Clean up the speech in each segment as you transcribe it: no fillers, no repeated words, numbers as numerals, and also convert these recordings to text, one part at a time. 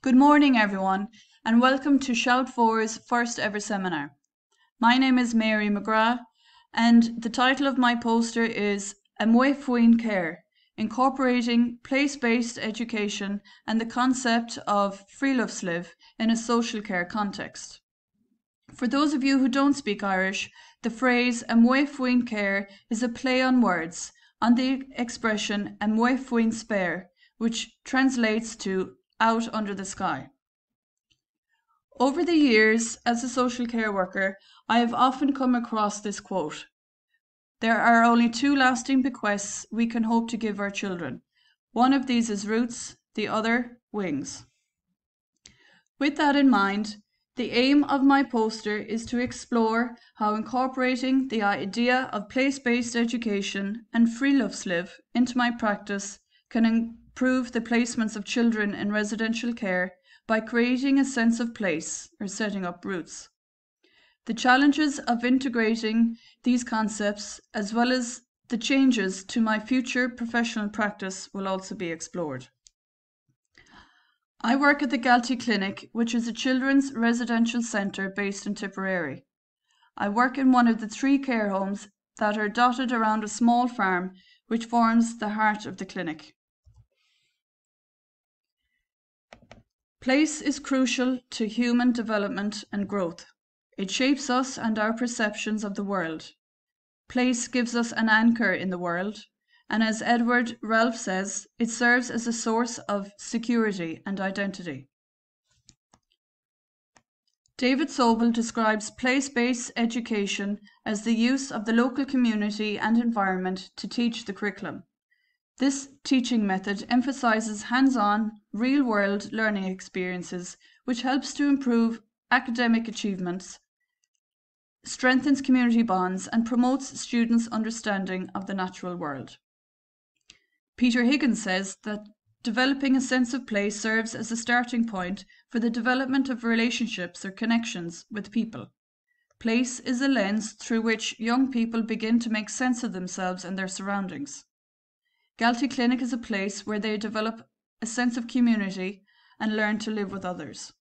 Good morning, everyone, and welcome to Shout 4's first ever seminar. My name is Mary McGrath, and the title of my poster is Amuigh Faoin Care, incorporating place-based education and the concept of Friluftsliv in a social care context. For those of you who don't speak Irish, the phrase Amuigh Faoin Care is a play on words on the expression Amuigh Faoin Spare, which translates to out under the sky. Over the years, as a social care worker, I have often come across this quote: "There are only two lasting bequests we can hope to give our children. One of these is roots, the other wings." With that in mind, the aim of my poster is to explore how incorporating the idea of place-based education and Friluftsliv into my practice can improve the placements of children in residential care by creating a sense of place or setting up roots. The challenges of integrating these concepts, as well as the changes to my future professional practice, will also be explored. I work at the Galtee Clinic, which is a children's residential centre based in Tipperary. I work in one of the 3 care homes that are dotted around a small farm which forms the heart of the clinic. Place is crucial to human development and growth. It shapes us and our perceptions of the world. Place gives us an anchor in the world, and as Edward Ralph says, it serves as a source of security and identity. David Sobel describes place-based education as the use of the local community and environment to teach the curriculum. This teaching method emphasizes hands-on, real-world learning experiences, which helps to improve academic achievements, strengthens community bonds, and promotes students' understanding of the natural world. Peter Higgins says that developing a sense of place serves as a starting point for the development of relationships or connections with people. Place is a lens through which young people begin to make sense of themselves and their surroundings. Galtee Clinic is a place where they develop a sense of community and learn to live with others.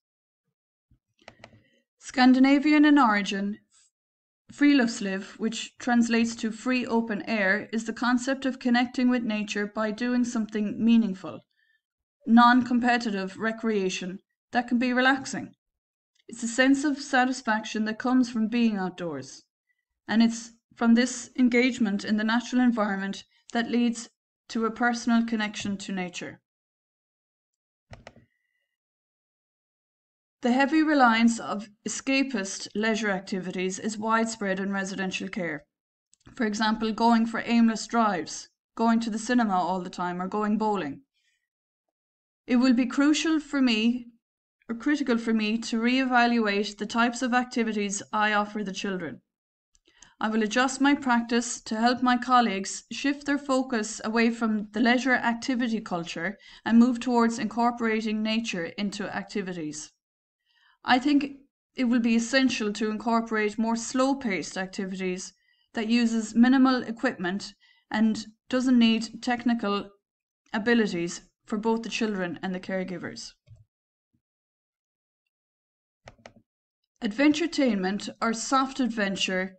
Scandinavian in origin, Friluftsliv, which translates to free open air, is the concept of connecting with nature by doing something meaningful, non-competitive recreation that can be relaxing. It's a sense of satisfaction that comes from being outdoors, and it's from this engagement in the natural environment that leads to a personal connection to nature. The heavy reliance of escapist leisure activities is widespread in residential care. For example, going for aimless drives, going to the cinema all the time, or going bowling. It will be critical for me to reevaluate the types of activities I offer the children. I will adjust my practice to help my colleagues shift their focus away from the leisure activity culture and move towards incorporating nature into activities. I think it will be essential to incorporate more slow-paced activities that uses minimal equipment and doesn't need technical abilities for both the children and the caregivers. Adventuretainment, or soft adventure,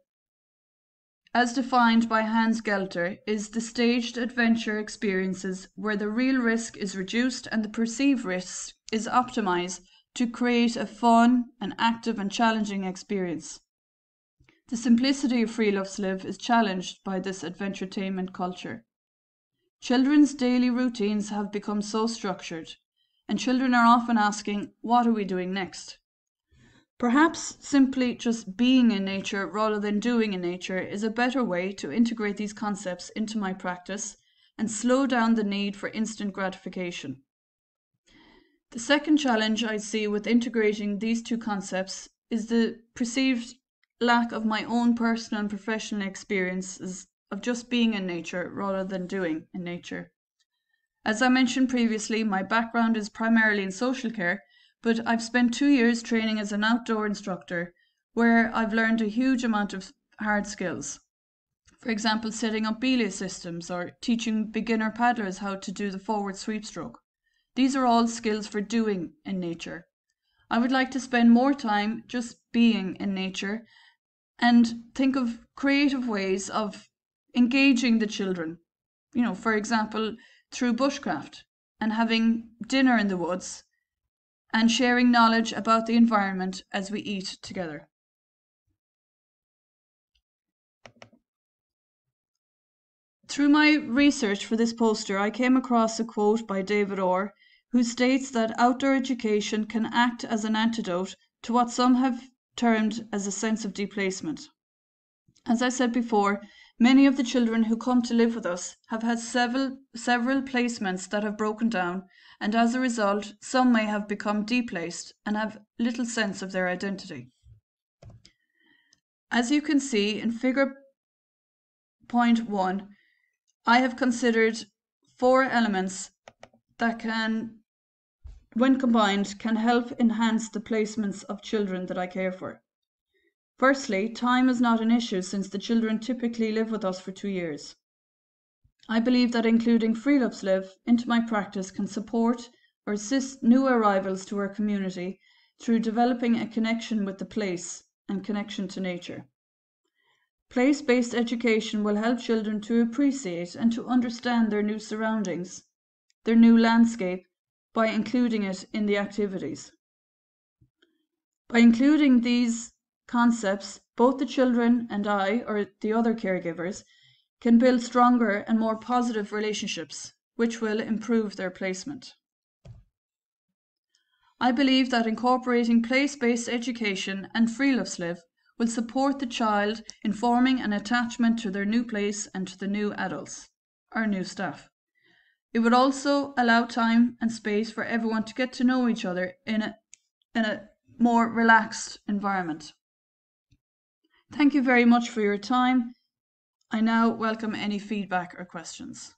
as defined by Hans Gelter, is the staged adventure experiences where the real risk is reduced and the perceived risk is optimized to create a fun, an active and challenging experience. The simplicity of Friluftsliv is challenged by this adventuretainment culture. Children's daily routines have become so structured, and children are often asking, what are we doing next? Perhaps simply just being in nature rather than doing in nature is a better way to integrate these concepts into my practice and slow down the need for instant gratification. The second challenge I see with integrating these two concepts is the perceived lack of my own personal and professional experiences of just being in nature rather than doing in nature. As I mentioned previously, my background is primarily in social care, but I've spent 2 years training as an outdoor instructor where I've learned a huge amount of hard skills. For example, setting up belay systems or teaching beginner paddlers how to do the forward sweep stroke. These are all skills for doing in nature. I would like to spend more time just being in nature and think of creative ways of engaging the children. For example, through bushcraft and having dinner in the woods and sharing knowledge about the environment as we eat together. Through my research for this poster, I came across a quote by David Orr, who states that outdoor education can act as an antidote to what some have termed as a sense of deplacement. As I said before, many of the children who come to live with us have had several placements that have broken down, and as a result, some may have become deplaced and have little sense of their identity. As you can see in figure point 1, I have considered 4 elements that can, when combined, can help enhance the placements of children that I care for. Firstly, time is not an issue since the children typically live with us for 2 years. I believe that including Friluftsliv into my practice can support or assist new arrivals to our community through developing a connection with the place and connection to nature. Place-based education will help children to appreciate and to understand their new surroundings, their new landscape, by including it in the activities. By including these concepts, both the children and I, or the other caregivers, can build stronger and more positive relationships, which will improve their placement. I believe that incorporating place-based education and Friluftsliv will support the child in forming an attachment to their new place and to the new adults, our new staff. It would also allow time and space for everyone to get to know each other in a more relaxed environment. Thank you very much for your time. I now welcome any feedback or questions.